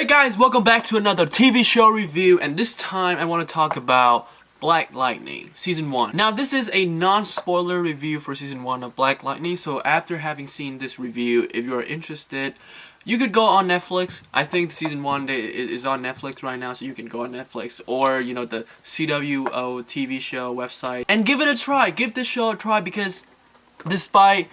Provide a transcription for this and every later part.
Hey guys, welcome back to another TV show review, and this time I want to talk about Black Lightning Season 1. Now this is a non-spoiler review for Season 1 of Black Lightning, so after having seen this review, if you are interested, you could go on Netflix. I think Season 1 is on Netflix right now, so you can go on Netflix or, you know, the CWO TV show website and give it a try. Give this show a try because despite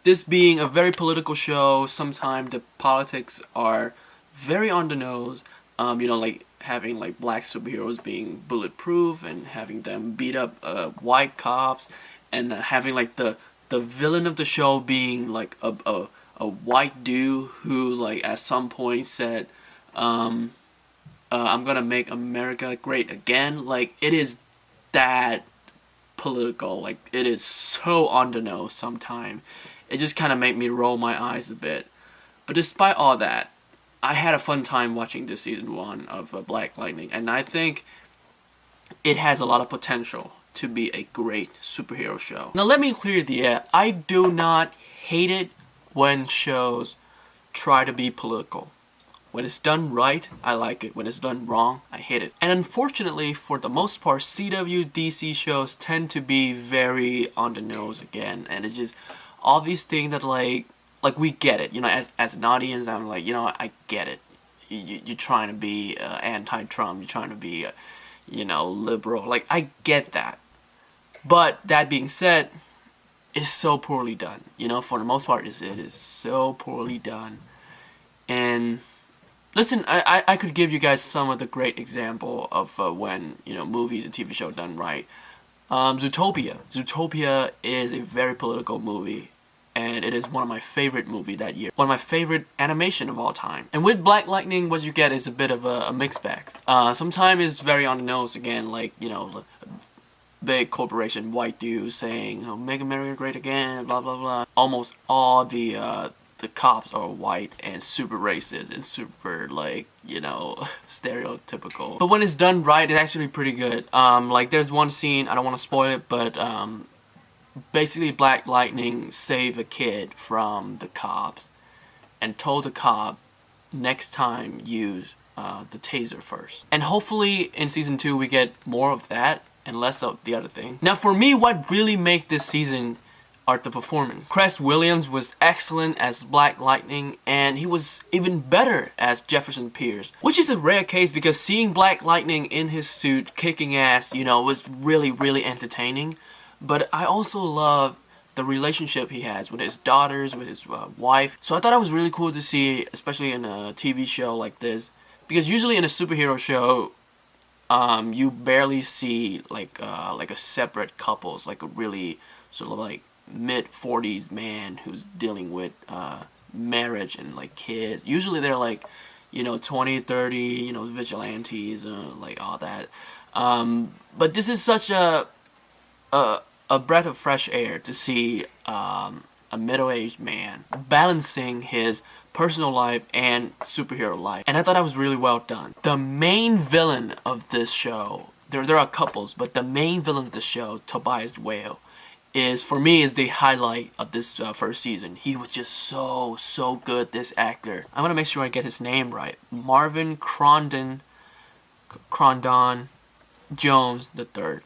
this being a very political show, sometimes the politics are very on the nose. You know, like having like black superheroes being bulletproof and having them beat up white cops, and having like the villain of the show being like a white dude who like at some point said, I'm gonna make America great again. Like, it is that political. Like, it is so on the nose sometimes. It just kind of made me roll my eyes a bit. But despite all that, I had a fun time watching this Season 1 of Black Lightning, and I think it has a lot of potential to be a great superhero show. Now let me clear the air. I do not hate it when shows try to be political. When it's done right, I like it. When it's done wrong, I hate it. And unfortunately, for the most part, CW, DC shows tend to be very on the nose again, and it's just all these things that like we get it, you know, as an audience, I'm like, you know, I get it. You're trying to be anti-Trump, you're trying to be, you know, liberal. Like, I get that. But that being said, it's so poorly done. You know, for the most part, it is so poorly done. And listen, I could give you guys some of the great example of when, you know, movies and TV show done right. Zootopia. Zootopia is a very political movie, and it is one of my favorite movies that year. One of my favorite animation of all time. And with Black Lightning, what you get is a bit of a mixed bag. Sometimes it's very on the nose again, like, you know, big corporation, white dude saying, oh, make America great again, blah blah blah. Almost all the cops are white and super racist and super, like, you know, stereotypical. But when it's done right, it's actually pretty good. Like, there's one scene, I don't want to spoil it, but basically Black Lightning saved a kid from the cops and told the cop, next time use the taser first. And hopefully in Season 2 we get more of that and less of the other thing. Now for me, what really made this season are the performance. Cress Williams was excellent as Black Lightning, and he was even better as Jefferson Pierce, which is a rare case because seeing Black Lightning in his suit kicking ass, you know, was really entertaining. But I also love the relationship he has with his daughters, with his wife. So I thought it was really cool to see, especially in a TV show like this, because usually in a superhero show, you barely see like a separate couples, like a really sort of like mid-40s man who's dealing with marriage and like kids. Usually they're like, you know, 20, 30, you know, vigilantes, like all that. But this is such a breath of fresh air to see a middle-aged man balancing his personal life and superhero life, and I thought that was really well done. The main villain of this show, there are couples, but the main villain of the show, Tobias Whale, for me is the highlight of this first season. He was just so good, this actor. I want to make sure I get his name right. Marvin Crondon Jones III.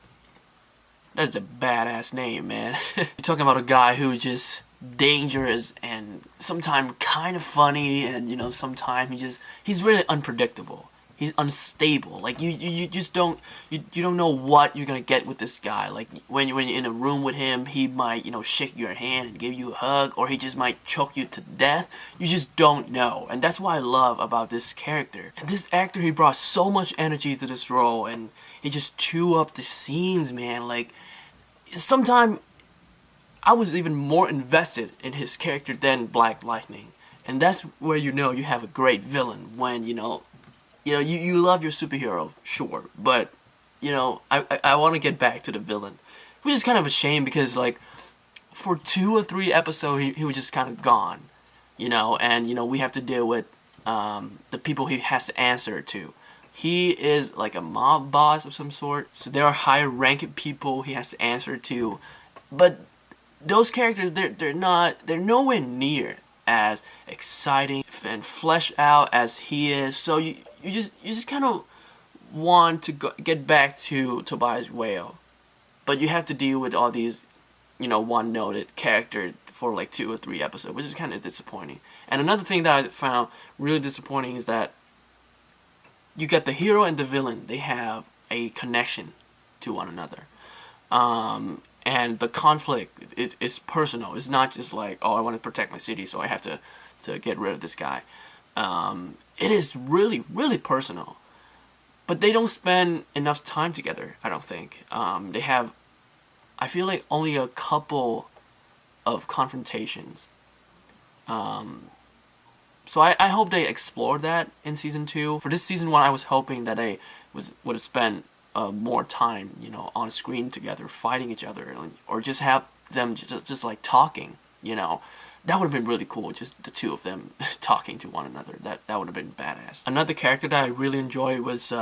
That's a badass name, man. You're talking about a guy who's just dangerous and sometimes kind of funny, and, you know, sometimes he's really unpredictable. He's unstable. Like, you just don't know what you're gonna get with this guy. Like, when you're in a room with him, he might, you know, shake your hand and give you a hug, or he just might choke you to death. You just don't know, and that's what I love about this character. And this actor, he brought so much energy to this role, and he just chew up the scenes, man. Like, sometimes I was even more invested in his character than Black Lightning, and that's where you know you have a great villain. When you love your superhero, sure, but you know, I want to get back to the villain, which is kind of a shame because like for 2 or 3 episodes he was just kind of gone, you know, and you know we have to deal with the people he has to answer to. He is like a mob boss of some sort, so there are higher ranked people he has to answer to, but those characters, they're nowhere near as exciting and fleshed out as he is. So you just kind of want to get back to Tobias Whale, but you have to deal with all these, one-noted character for like 2 or 3 episodes, which is kind of disappointing. And another thing that I found really disappointing is that you get the hero and the villain, they have a connection to one another. And the conflict is personal. It's not just like, oh, I want to protect my city, so I have to get rid of this guy. It is really, really personal. But they don't spend enough time together, I don't think. They have, I feel like, only a couple of confrontations. So I hope they explore that in season 2. For this season 1, I was hoping that they would have spent more time, on screen together, fighting each other, or just have them just like talking. That would have been really cool. Just the two of them talking to one another. That would have been badass. Another character that I really enjoyed was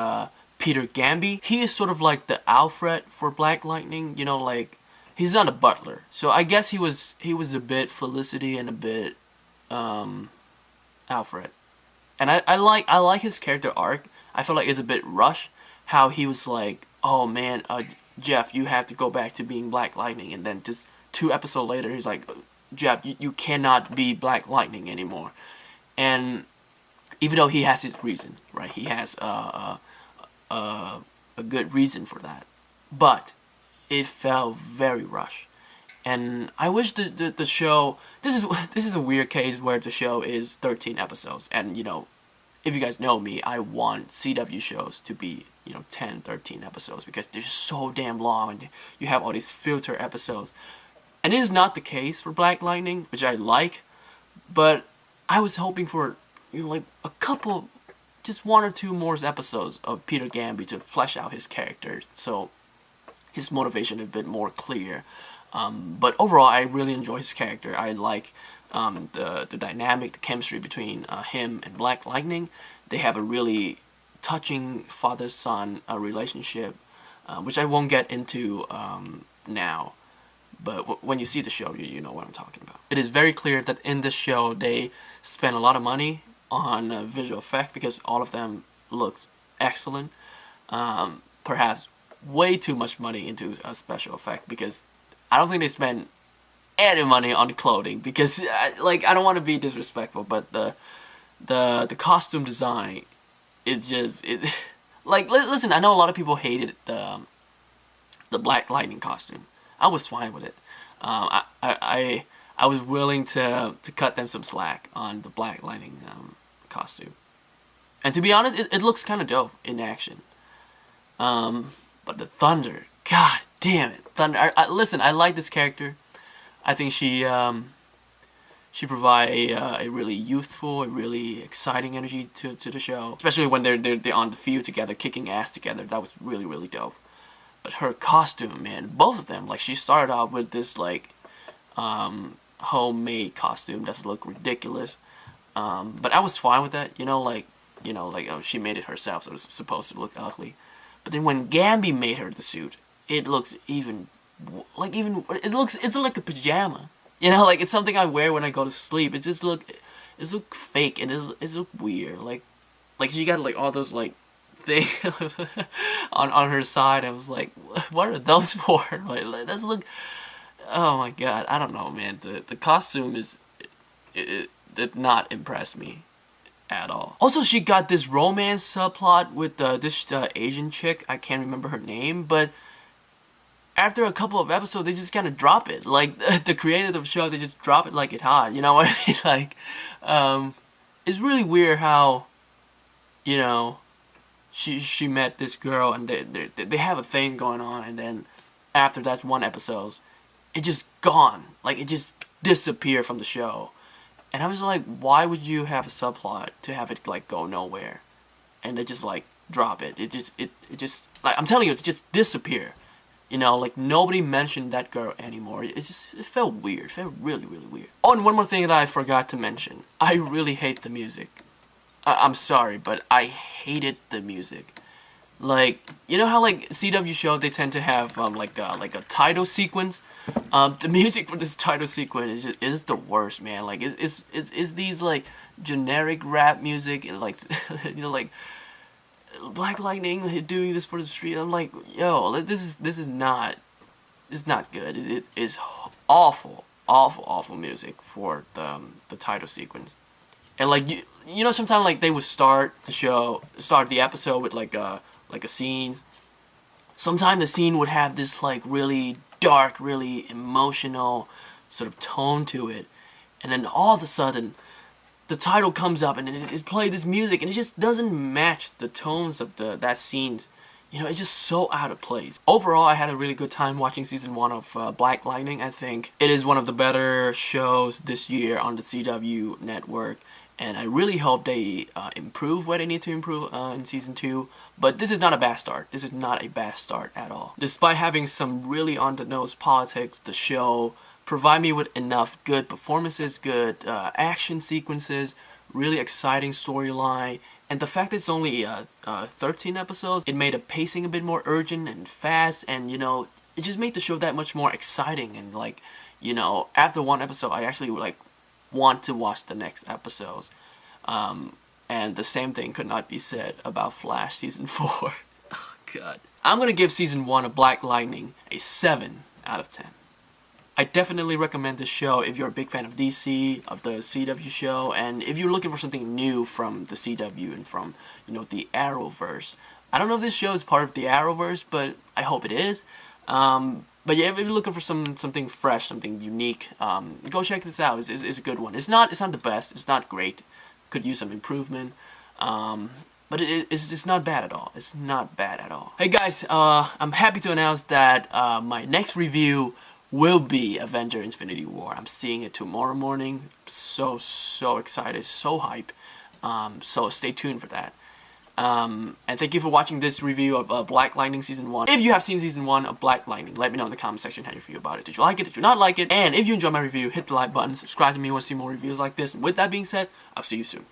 Peter Gamby. He is sort of like the Alfred for Black Lightning. Like, he's not a butler, so I guess he was a bit Felicity and a bit Alfred. And I like his character arc. I feel like it's a bit rushed. How he was like, oh man, Jeff, you have to go back to being Black Lightning, and then just 2 episodes later, he's like, Jeff, you cannot be Black Lightning anymore. And even though he has his reason, right? He has a good reason for that, but it felt very rushed. And I wish the show. This is a weird case where the show is 13 episodes, and if you guys know me, I want CW shows to be 10, 13 episodes because they're so damn long, and you have all these filter episodes. And it is not the case for Black Lightning, which I like, but I was hoping for like a couple, just 1 or 2 more episodes of Peter Gamby to flesh out his character, so his motivation a bit more clear. But overall, I really enjoy his character. I like the dynamic, the chemistry between him and Black Lightning. They have a really touching father-son relationship, which I won't get into now. But when you see the show, you know what I'm talking about. It is very clear that in this show, they spend a lot of money on visual effect because all of them look excellent. Perhaps way too much money into a special effect because I don't think they spend any money on clothing because, I don't want to be disrespectful, but the costume design is just listen. I know a lot of people hated the Black Lightning costume. I was fine with it. I was willing to cut them some slack on the Black Lightning costume, and to be honest, it looks kind of dope in action. But the Thunder, god damn it, Thunder! Listen, I like this character. I think she provides a really youthful, a really exciting energy to the show, especially when they're on the field together, kicking ass together. That was really, really dope. But her costume, man, both of them, like, she started out with this homemade costume that looked ridiculous. But I was fine with that, oh, she made it herself, so it was supposed to look ugly. But then when Gamby made her the suit, it looks it's like a pajama. It's something I wear when I go to sleep. It look fake and it look weird. Like she got all those thing on her side. I was like, what are those for? That's look. Oh my god, I don't know, man. The costume it did not impress me at all. Also, she got this romance subplot with this Asian chick. I can't remember her name, but after a couple of episodes, they just kind of drop it. The creator of the show, they just drop it like it's hot. You know what I mean? It's really weird how, she met this girl and they have a thing going on, and then after that 1 episode, it just gone. It just disappeared from the show. And I was like, why would you have a subplot to have it go nowhere? And they just drop it. It just I'm telling you, it just disappear. Nobody mentioned that girl anymore. It felt weird. It felt really, really weird. Oh, and one more thing that I forgot to mention. I really hate the music. I'm sorry, but I hated the music. Like, you know how like CW show they tend to have like a title sequence. The music for this title sequence is the worst, man. Like, is these like generic rap music and like you know like Black Lightning doing this for the street. I'm like, yo, this is not good. It's awful, awful music for the title sequence. And like you know sometimes like they would start the episode with like a scene. Sometimes the scene would have this like really dark, really emotional sort of tone to it, and then all of a sudden the title comes up and it's played this music and it just doesn't match the tones of that scene. You know, it's just so out of place. Overall, I had a really good time watching season 1 of Black Lightning. I think it is one of the better shows this year on the CW network, and I really hope they improve what they need to improve in season 2. But this is not a bad start. This is not a bad start at all. Despite having some really on-the-nose politics, the show provide me with enough good performances, good action sequences, really exciting storyline, and the fact that it's only 13 episodes, it made the pacing a bit more urgent and fast, and you know, it just made the show that much more exciting. And like, you know, after one episode, I actually like want to watch the next episodes. And the same thing could not be said about Flash season 4. Oh god. I'm gonna give season 1 of Black Lightning a 7 out of 10. I definitely recommend this show if you're a big fan of DC, of the CW show, and if you're looking for something new from the CW and from, you know, the Arrowverse. I don't know if this show is part of the Arrowverse, but I hope it is. But yeah, if you're looking for something fresh, something unique, go check this out. It's a good one. It's not the best. It's not great. Could use some improvement. But it's just not bad at all. It's not bad at all. Hey guys, I'm happy to announce that my next review will be Avengers Infinity War. I'm seeing it tomorrow morning. So excited, so hype. So stay tuned for that. And thank you for watching this review of Black Lightning Season 1. If you have seen Season 1 of Black Lightning, let me know in the comment section how you feel about it. Did you like it? Did you not like it? And if you enjoyed my review, hit the like button, subscribe to me if you want to see more reviews like this. And with that being said, I'll see you soon.